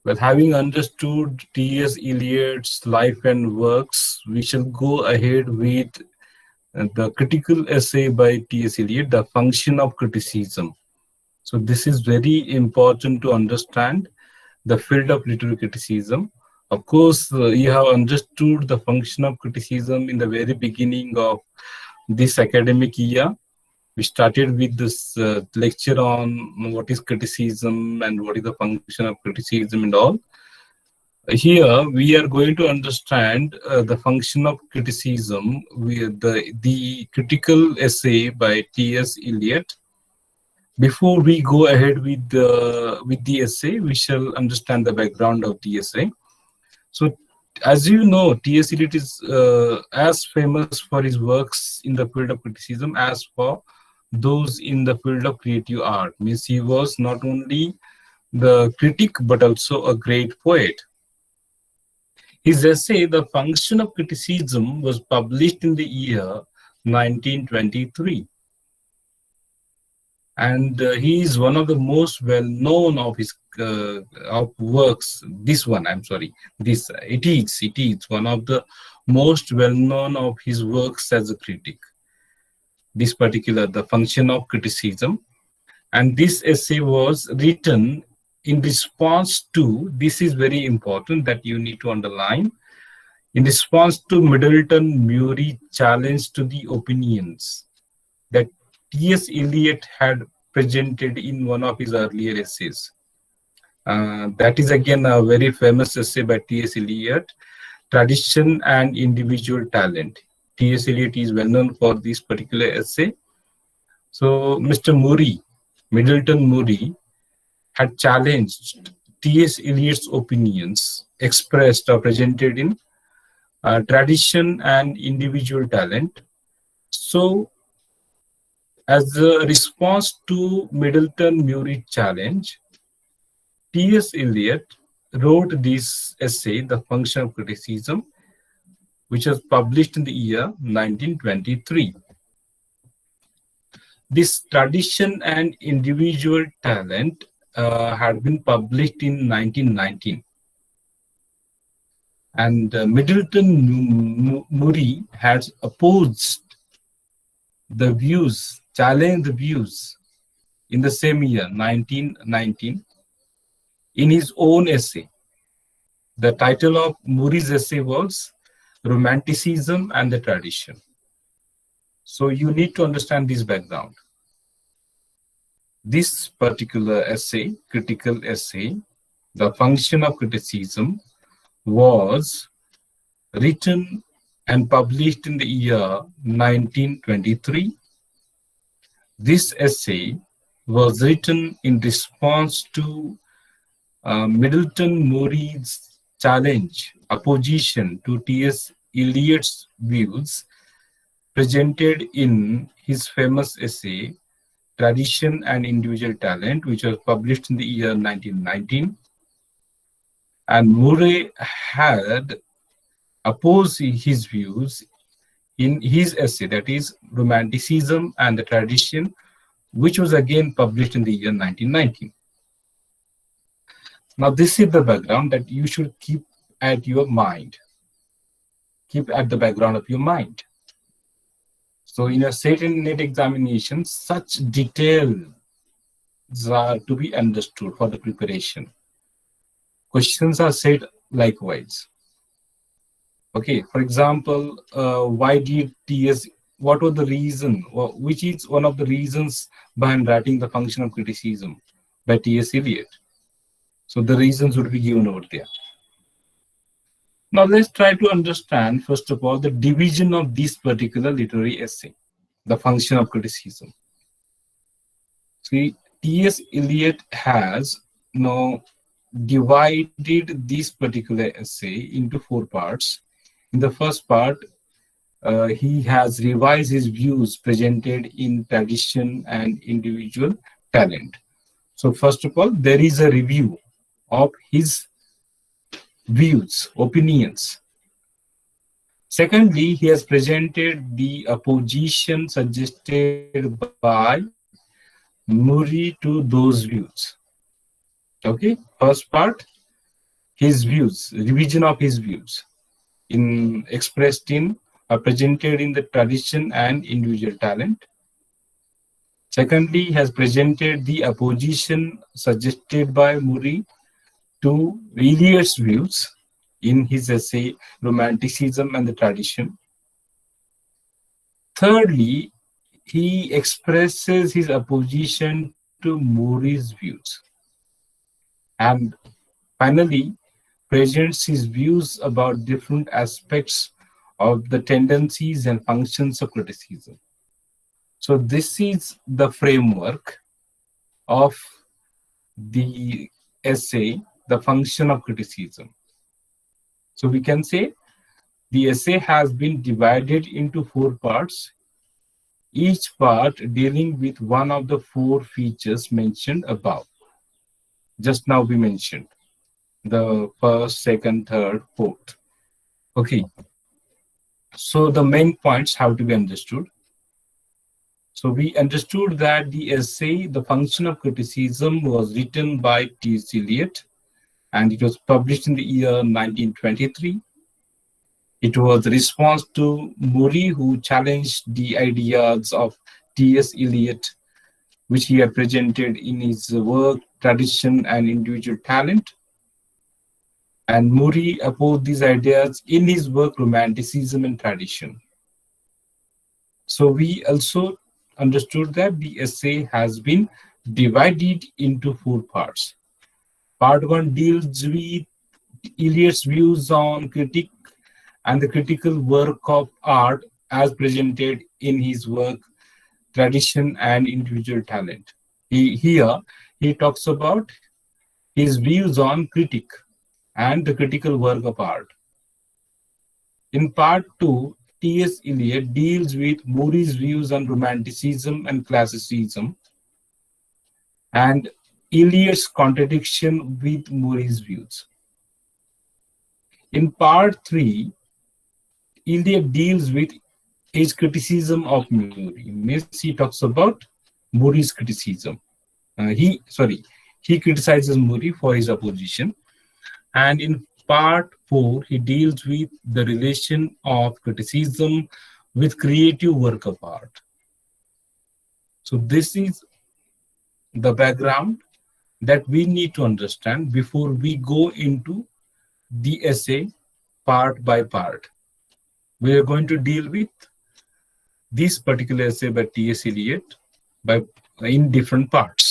But having understood T.S. Eliot's life and works, we shall go ahead with the critical essay by T.S. Eliot, The Function of Criticism. So this is very important to understand the field of literary criticism. Of course, you have understood the function of criticism in the very beginning of this academic year. We started with this lecture on what is criticism and what is the function of criticism and all. Here we are going to understand the function of criticism with the critical essay by T.S. Eliot. Before we go ahead with the essay, we shall understand the background of the essay. So, as you know, T.S. Eliot is as famous for his works in the field of criticism as for those in the field of creative art. Means he was not only the critic but also a great poet. His essay, The Function of Criticism, was published in the year 1923. And he is one of the most well-known of his of works. This one, I'm sorry, this it is one of the most well-known of his works as a critic. This particular, The Function of Criticism, and this essay was written in response to, this is very important that you need to underline, in response to Middleton Murray's challenge to the opinions that T.S. Eliot had presented in one of his earlier essays. That is again a very famous essay by T.S. Eliot, Tradition and Individual Talent. T.S. Eliot is well known for this particular essay. So Mr. Murray, Middleton Murray, had challenged T.S. Eliot's opinions expressed or presented in Tradition and Individual Talent. So, as a response to Middleton Murray's challenge, T.S. Eliot wrote this essay, The Function of Criticism, which was published in the year 1923. This Tradition and Individual Talent had been published in 1919. And Middleton Murray had opposed the views, challenged the views in the same year, 1919, in his own essay. The title of Murray's essay was Romanticism and the Tradition. So you need to understand this background. This particular essay, critical essay, The Function of Criticism, was written and published in the year 1923. This essay was written in response to Middleton Murray's challenge, opposition to T.S. Eliot's views presented in his famous essay, Tradition and Individual Talent, which was published in the year 1919. And Murray had opposed his views in his essay, that is Romanticism and the Tradition, which was again published in the year 1919. Now, this is the background that you should keep at your mind. Keep at the background of your mind. So, in a certain NET examination, such details are to be understood for the preparation. Questions are said likewise. Okay, for example, why did T.S. What was the reason, which is one of the reasons behind writing The Function of Criticism by T.S. Eliot? So the reasons would be given over there. Now let's try to understand, first of all, the division of this particular literary essay, The Function of Criticism. See, T.S. Eliot has now divided this particular essay into 4 parts. In the first part, he has revised his views presented in Tradition and Individual Talent. So first of all, there is a review of his views, opinions. Secondly, he has presented the opposition suggested by Murray to those views. Okay, first part, his views, revision of his views in expressed in or presented in the tradition and individual talent. Secondly, he has presented the opposition suggested by Murray to Eliot's views in his essay Romanticism and the Tradition. Thirdly, he expresses his opposition to Murray's views. And finally, presents his views about different aspects of the tendencies and functions of criticism. So this is the framework of the essay, The Function of Criticism. So we can say the essay has been divided into four parts, each part dealing with one of the four features mentioned above. Just now we mentioned the first, second, third, fourth. Okay, so the main points have to be understood. So we understood that the essay, The Function of Criticism, was written by T.S. Eliot and it was published in the year 1923. It was a response to Murray, who challenged the ideas of T.S. Eliot, which he had presented in his work Tradition and Individual Talent. And Murray opposed these ideas in his work Romanticism and Tradition. So we also understood that the essay has been divided into four parts. Part one deals with Eliot's views on critique and the critical work of art as presented in his work Tradition and Individual Talent. Here he talks about his views on critique and the critical work of art. In part two, T.S. Eliot deals with Murray's views on Romanticism and Classicism and Eliot's contradiction with Murray's views. In part three, Eliot deals with his criticism of Murray. Means he talks about Murray's criticism. He criticizes Murray for his opposition. And in part four, he deals with the relation of criticism with creative work of art. So this is the background that we need to understand before we go into the essay part by part. We are going to deal with this particular essay by T.S. Eliot in different parts.